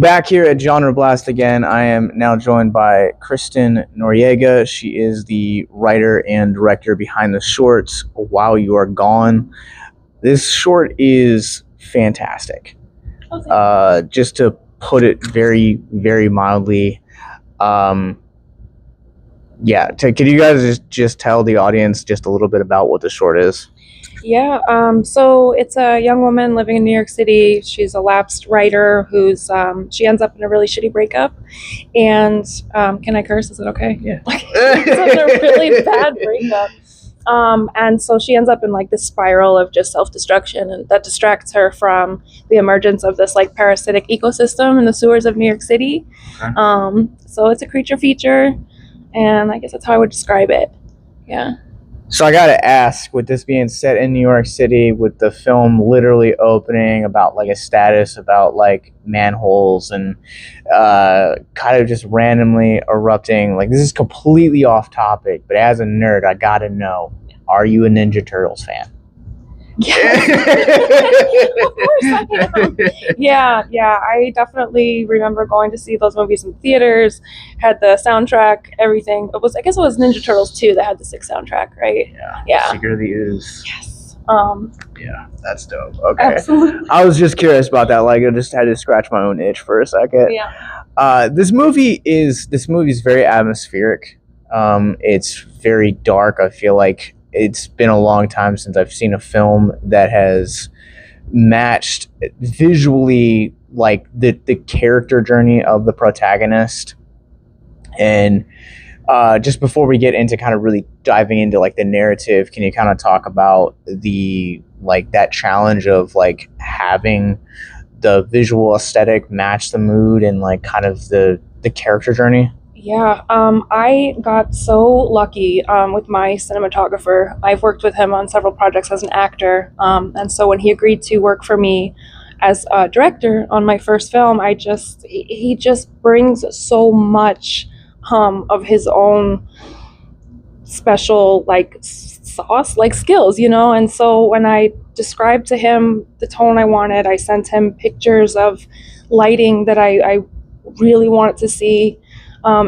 Back here at GenreBlast again, I am now joined by Kristen Noriega. She is the writer and director behind the shorts While You Are Gone. This short is fantastic. Just to put it very, very mildly. Can you guys just tell the audience just a little bit about what the short is? Yeah, so it's a young woman living in New York City. She's a lapsed writer who's, she ends up in a really shitty breakup. And, can I curse? Is it okay? Yeah. It's a really bad breakup. And so she ends up in like this spiral of just self-destruction, and that distracts her from the emergence of this like parasitic ecosystem in the sewers of New York City. Okay. So it's a creature feature, and I guess that's how I would describe it. Yeah. So I gotta ask, with this being set in New York City, with the film literally opening about like a status about like manholes and kind of just randomly erupting, like this is completely off topic, but as a nerd, I gotta know, are you a Ninja Turtles fan? Yeah. Of course I am. Yeah, I definitely remember going to see those movies in theaters, had the soundtrack, everything. I guess it was Ninja Turtles 2 that had the 6 soundtrack, right? Yeah. Secret of the Ooze. Yes. Yeah, that's dope. Okay. Absolutely. I was just curious about that. Like, I just had to scratch my own itch for a second. Yeah. This movie is very atmospheric. It's very dark. I feel like it's been a long time since I've seen a film that has matched visually like the character journey of the protagonist. And just before we get into kind of really diving into like the narrative, can you kind of talk about the like that challenge of like having the visual aesthetic match the mood and like kind of the character journey? Yeah, I got so lucky with my cinematographer. I've worked with him on several projects as an actor, and so when he agreed to work for me as a director on my first film, he just brings so much of his own special like sauce, like skills, and so when I described to him the tone I wanted, I sent him pictures of lighting that I really wanted to see.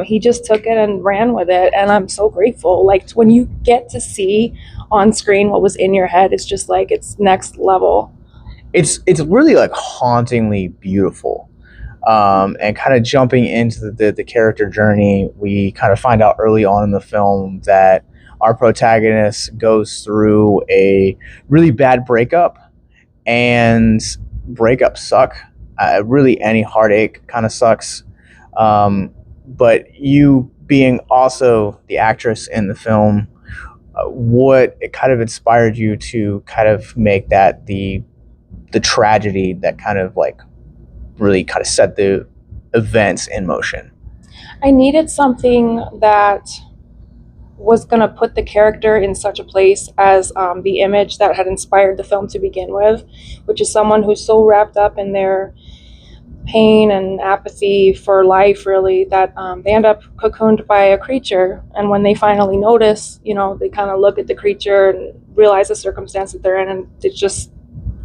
He just took it and ran with it, and I'm so grateful. Like when you get to see on screen what was in your head, it's just like it's next level. It's really like hauntingly beautiful. And kind of jumping into the character journey, we kind of find out early on in the film that our protagonist goes through a really bad breakup, and breakups suck. Really, any heartache kind of sucks. But you being also the actress in the film, what it kind of inspired you to kind of make that the tragedy that kind of like really kind of set the events in motion? I needed something that was going to put the character in such a place as the image that had inspired the film to begin with, which is someone who's so wrapped up in their pain and apathy for life, really, that they end up cocooned by a creature. And when they finally notice, they kind of look at the creature and realize the circumstance that they're in, and they just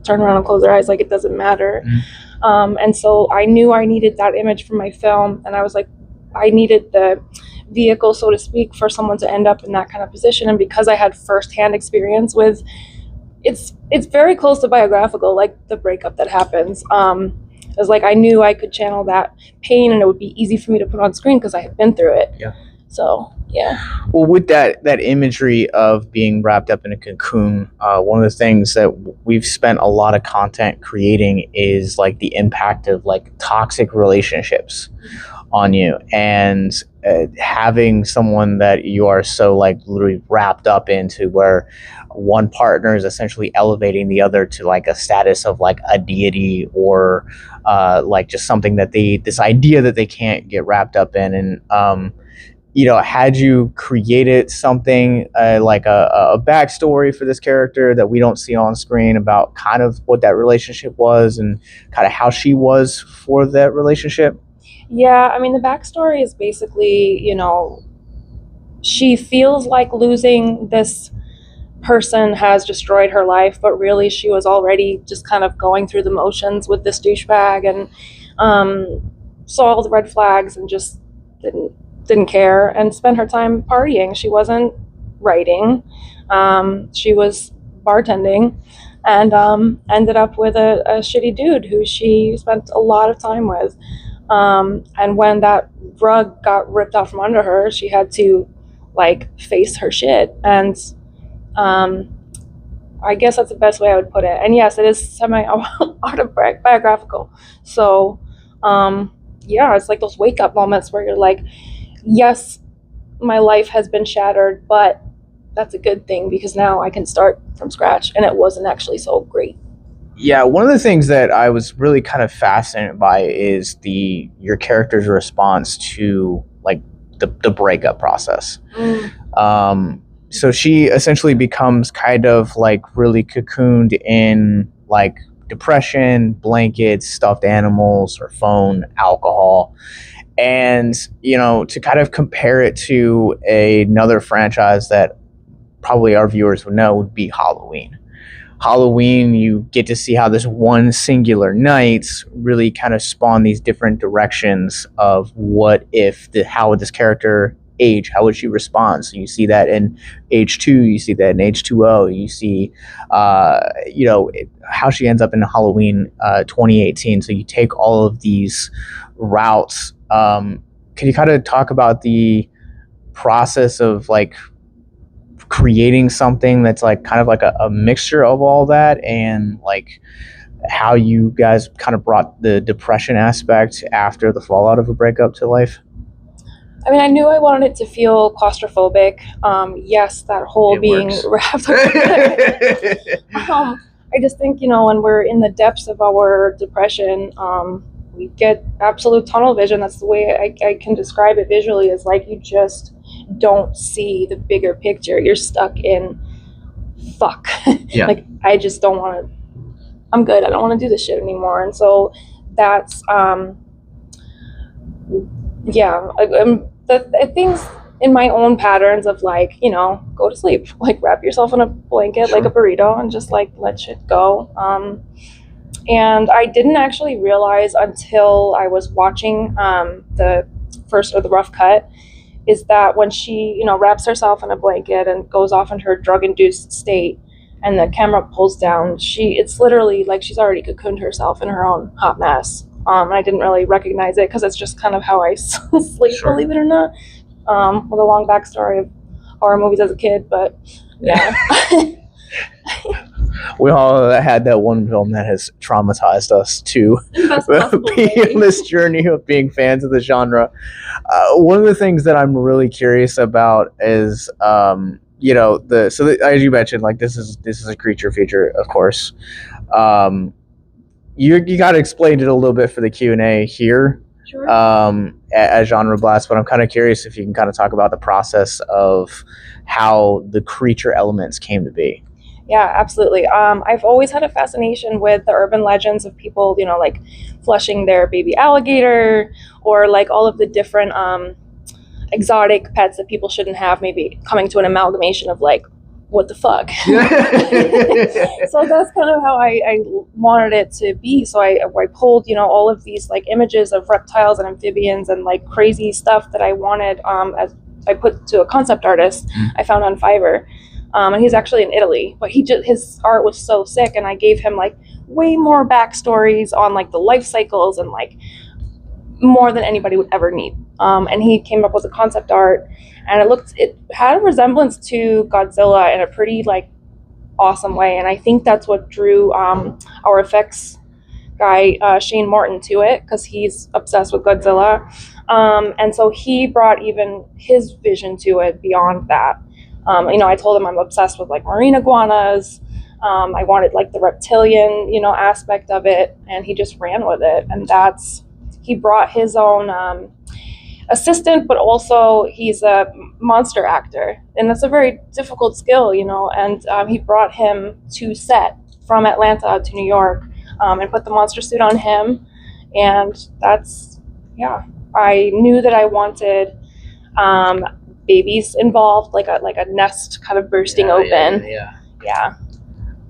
turn around and close their eyes like it doesn't matter. Mm-hmm. And so I knew I needed that image for my film, and I was like, I needed the vehicle, so to speak, for someone to end up in that kind of position. And because I had firsthand experience with it's very close to biographical, like the breakup that happens. It was like I knew I could channel that pain, and it would be easy for me to put on screen because I had been through it. Yeah. So, yeah. Well, with that imagery of being wrapped up in a cocoon, one of the things that we've spent a lot of content creating is like the impact of like toxic relationships on you, and having someone that you are so like literally wrapped up into, where one partner is essentially elevating the other to like a status of like a deity, or like just something that this idea that they can't get wrapped up in. And had you created something like a backstory for this character that we don't see on screen about kind of what that relationship was and kind of how she was for that relationship? Yeah, I mean, the backstory is basically, she feels like losing this person has destroyed her life, but really she was already just kind of going through the motions with this douchebag. And saw all the red flags and just didn't care and spent her time partying. She wasn't writing. She was bartending, and ended up with a shitty dude who she spent a lot of time with. And when that rug got ripped out from under her, she had to like face her shit. And I guess that's the best way I would put it. And yes, it is semi-autobiographical. So yeah, it's like those wake up moments where you're like, yes, my life has been shattered, but that's a good thing because now I can start from scratch, and it wasn't actually so great. Yeah, one of the things that I was really kind of fascinated by is your character's response to like the breakup process. So she essentially becomes kind of like really cocooned in like depression, blankets, stuffed animals, her phone, alcohol. And, to kind of compare it to another franchise that probably our viewers would know would be Halloween. Halloween, you get to see how this one singular night really kind of spawned these different directions of how would this character age, how would she respond? So you see that in H2, you see that in H2O, you see, how she ends up in Halloween 2018. So you take all of these routes. Can you kind of talk about the process of like creating something that's like kind of like a mixture of all that, and like how you guys kind of brought the depression aspect after the fallout of a breakup to life? I mean, I knew I wanted it to feel claustrophobic. Yes, that whole being wrapped up. I just think, when we're in the depths of our depression, we get absolute tunnel vision. That's the way I can describe it visually, is like you just don't see the bigger picture. You're stuck in fuck. Yeah. Like, I just don't want to, I'm good. I don't want to do this shit anymore. And so that's, the things in my own patterns of like, go to sleep, like wrap yourself in a blanket, sure, like a burrito, and just like let shit go. And I didn't actually realize until I was watching the first or the rough cut, is that when she, wraps herself in a blanket and goes off into her drug-induced state, and the camera pulls down, it's literally like she's already cocooned herself in her own hot mess. And I didn't really recognize it because it's just kind of how I sleep, sure, believe it or not, with a long backstory of horror movies as a kid. But yeah. We all had that one film that has traumatized us to be on this journey of being fans of the genre. One of the things that I'm really curious about is, as you mentioned, like this is a creature feature, of course. You got to explain it a little bit for the Q&A here, sure, at GenreBlast, but I'm kind of curious if you can kind of talk about the process of how the creature elements came to be. Yeah, absolutely. I've always had a fascination with the urban legends of people, like flushing their baby alligator, or like all of the different exotic pets that people shouldn't have, maybe coming to an amalgamation of like, what the fuck? So that's kind of how I wanted it to be. So I pulled, all of these like images of reptiles and amphibians and like crazy stuff that I wanted, as I put to a concept artist I found on Fiverr. And he's actually in Italy, but his art was so sick, and I gave him like way more backstories on like the life cycles and like more than anybody would ever need. And he came up with a concept art, and it had a resemblance to Godzilla in a pretty like awesome way. And I think that's what drew our effects guy, Shane Morton, to it, because he's obsessed with Godzilla. And so he brought even his vision to it beyond that. I told him I'm obsessed with like marine iguanas. I wanted like the reptilian, aspect of it, and he just ran with it. And he brought his own assistant, but also he's a monster actor, and that's a very difficult skill, and he brought him to set from Atlanta to New York, and put the monster suit on him. And I knew that I wanted babies involved, like a nest kind of bursting open. Yeah.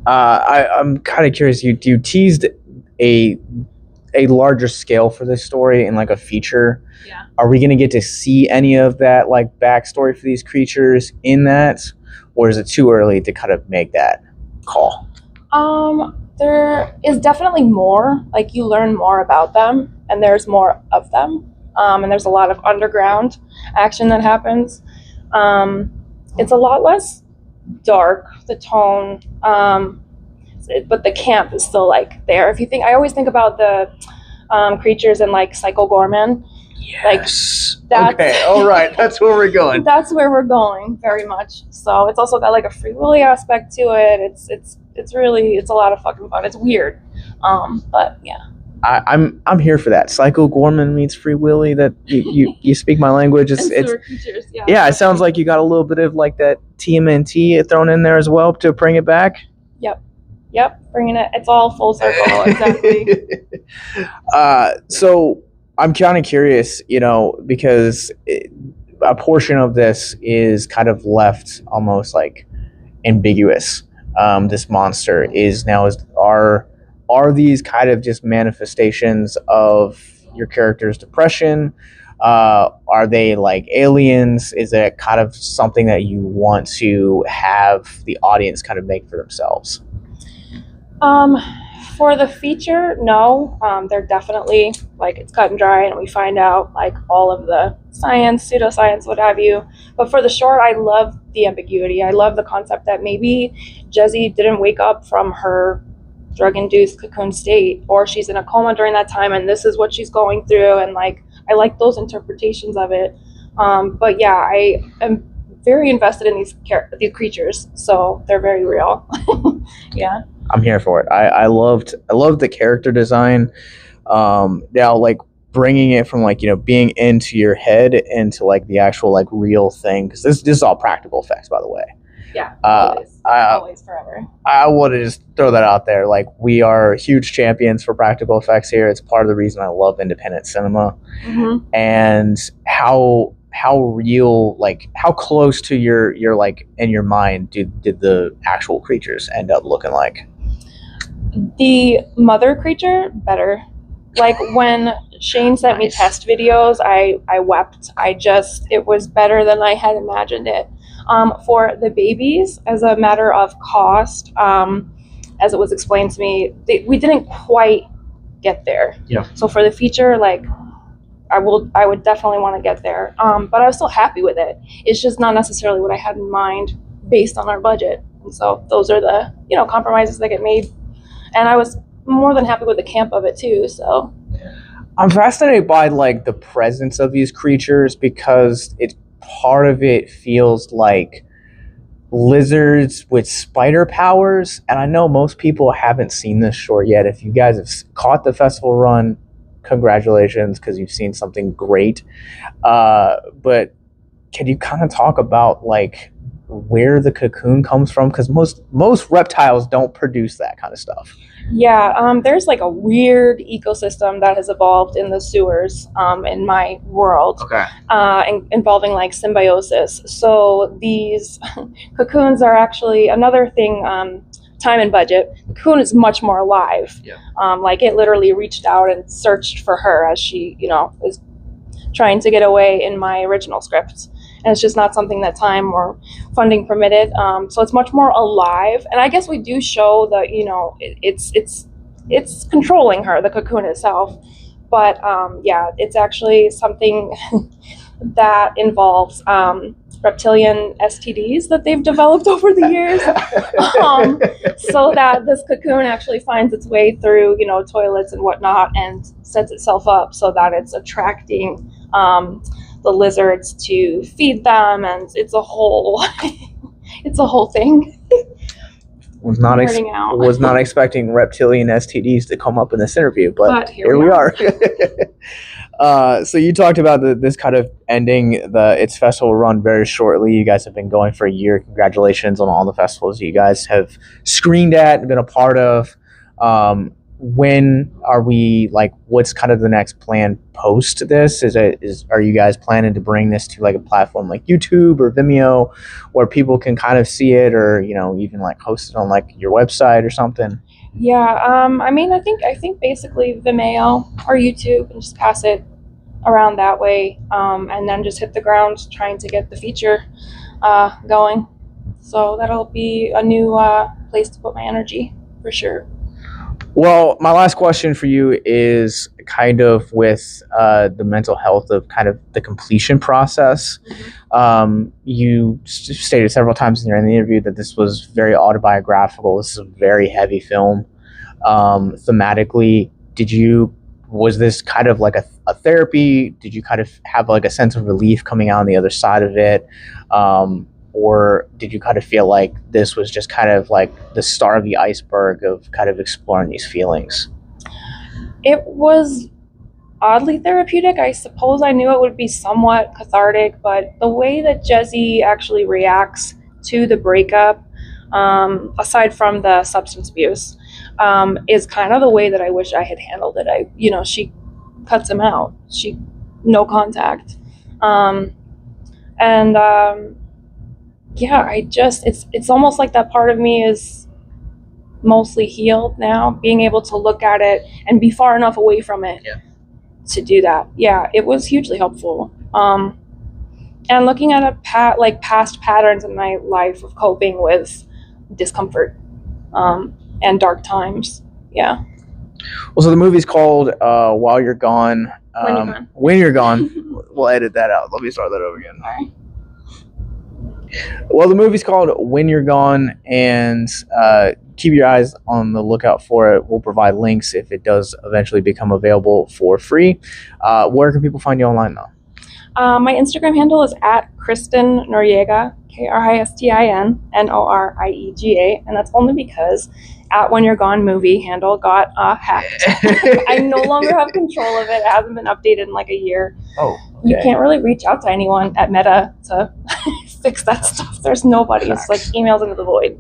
I'm kind of curious. You teased a larger scale for this story and like a feature, Yeah. are we going to get to see any of that like backstory for these creatures in that, or is it too early to kind of make that call? There is definitely more. Like, you learn more about them, and there's more of them. And there's a lot of underground action that happens. It's a lot less dark, the tone, but the camp is still like there. If you think, I always think about the creatures in like Psycho Gorman. Yes. Like, okay. All right. That's where we're going. That's where we're going, very much. So it's also got like a Free Willy aspect to it. It's really, it's a lot of fucking fun. It's weird, but yeah. I'm here for that. Psycho Gorman meets Free Willy. That you speak my language. It's creatures, yeah. It sounds like you got a little bit of like that TMNT thrown in there as well to bring it back. Yep, bringing it. It's all full circle. Exactly. So I'm kind of curious, because a portion of this is kind of left almost like ambiguous. This monster are these kind of just manifestations of your character's depression? Are they like aliens? Is it kind of something that you want to have the audience kind of make for themselves? For the feature, no. They're definitely like, it's cut and dry, and we find out like all of the science, pseudoscience, what have you. But for the short, I love the ambiguity. I love the concept that maybe Jezzy didn't wake up from her drug-induced cocoon state, or she's in a coma during that time, and this is what she's going through. And like, I like those interpretations of it. But yeah, I am very invested in these creatures, so they're very real. Yeah. I'm here for it. I loved the character design. Now, like bringing it from like being into your head into like the actual like real thing, because this is all practical effects, by the way. Yeah. Always, forever. I want to just throw that out there. Like, we are huge champions for practical effects here. It's part of the reason I love independent cinema. Mm-hmm. And how real, like how close to your like in your mind did the actual creatures end up looking like? The mother creature, better. Like, when Shane sent me test videos, I wept. It was better than I had imagined it. For the babies, as a matter of cost, as it was explained to me, we didn't quite get there. Yeah. So for the feature, like, I would definitely want to get there. But I was still happy with it. It's just not necessarily what I had in mind based on our budget. And so those are the, compromises that get made. And I was more than happy with the camp of it too. So I'm fascinated by like the presence of these creatures, because part of it feels like lizards with spider powers. And I know most people haven't seen this short yet. If you guys have caught the festival run, congratulations, because you've seen something great. But can you kind of talk about like where the cocoon comes from? Because most reptiles don't produce that kind of stuff. Yeah, there's like a weird ecosystem that has evolved in the sewers in my world. Okay. Involving like symbiosis. So these cocoons are actually another thing. Time and budget. The cocoon is much more alive. Yeah. Like, it literally reached out and searched for her as she, is trying to get away in my original script. And it's just not something that time or funding permitted. So it's much more alive. And I guess we do show that, it's controlling her, the cocoon itself. But yeah, it's actually something that involves reptilian STDs that they've developed over the years. So that this cocoon actually finds its way through, toilets and whatnot, and sets itself up so that it's attracting the lizards to feed them, and it's a whole thing. Was not expecting reptilian STDs to come up in this interview, but here we are. So you talked about this kind of ending its festival run very shortly. You guys have been going for a year. Congratulations on all the festivals you guys have screened at and been a part of. When are we, like, what's kind of the next plan post this? Are you guys planning to bring this to like a platform like YouTube or Vimeo where people can kind of see it, or even like host it on like your website or something? Yeah, I think basically Vimeo or YouTube, and just pass it around that way, and then just hit the ground trying to get the feature going. So that'll be a new place to put my energy for sure. Well, my last question for you is kind of with the mental health of kind of the completion process. You stated several times in the interview that this was very autobiographical. This is a very heavy film. Thematically, was this kind of like a therapy? Did you kind of have like a sense of relief coming out on the other side of it? Or did you kind of feel like this was just kind of like the start of the iceberg of kind of exploring these feelings? It was oddly therapeutic. I suppose I knew it would be somewhat cathartic, but the way that Jesse actually reacts to the breakup, aside from the substance abuse, is kind of the way that I wish I had handled it. She cuts him out. No contact. And yeah, it's almost like that part of me is mostly healed now, being able to look at it and be far enough away from it to do that. Yeah, it was hugely helpful. And looking at past patterns in my life of coping with discomfort and dark times. Yeah. Well, so the movie's called While You're Gone. When You're Gone. When You're Gone. We'll edit that out. Let me start that over again. All right. Well, the movie's called When You're Gone, and keep your eyes on the lookout for it. We'll provide links if it does eventually become available for free. Where can people find you online, though? My Instagram handle is at Kristen Noriega, KristinNoriega, and that's only because at When You're Gone movie handle got hacked. I no longer have control of it. It hasn't been updated in like a year. Oh, okay. You can't really reach out to anyone at Meta to fix that stuff. There's nobody. Facts. It's like emails into the void.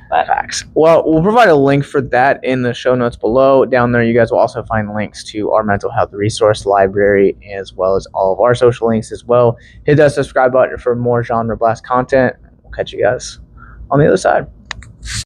But Facts. Well, we'll provide a link for that in the show notes below. Down there, you guys will also find links to our mental health resource library, as well as all of our social links as well. Hit that subscribe button for more GenreBlast content. We'll catch you guys on the other side.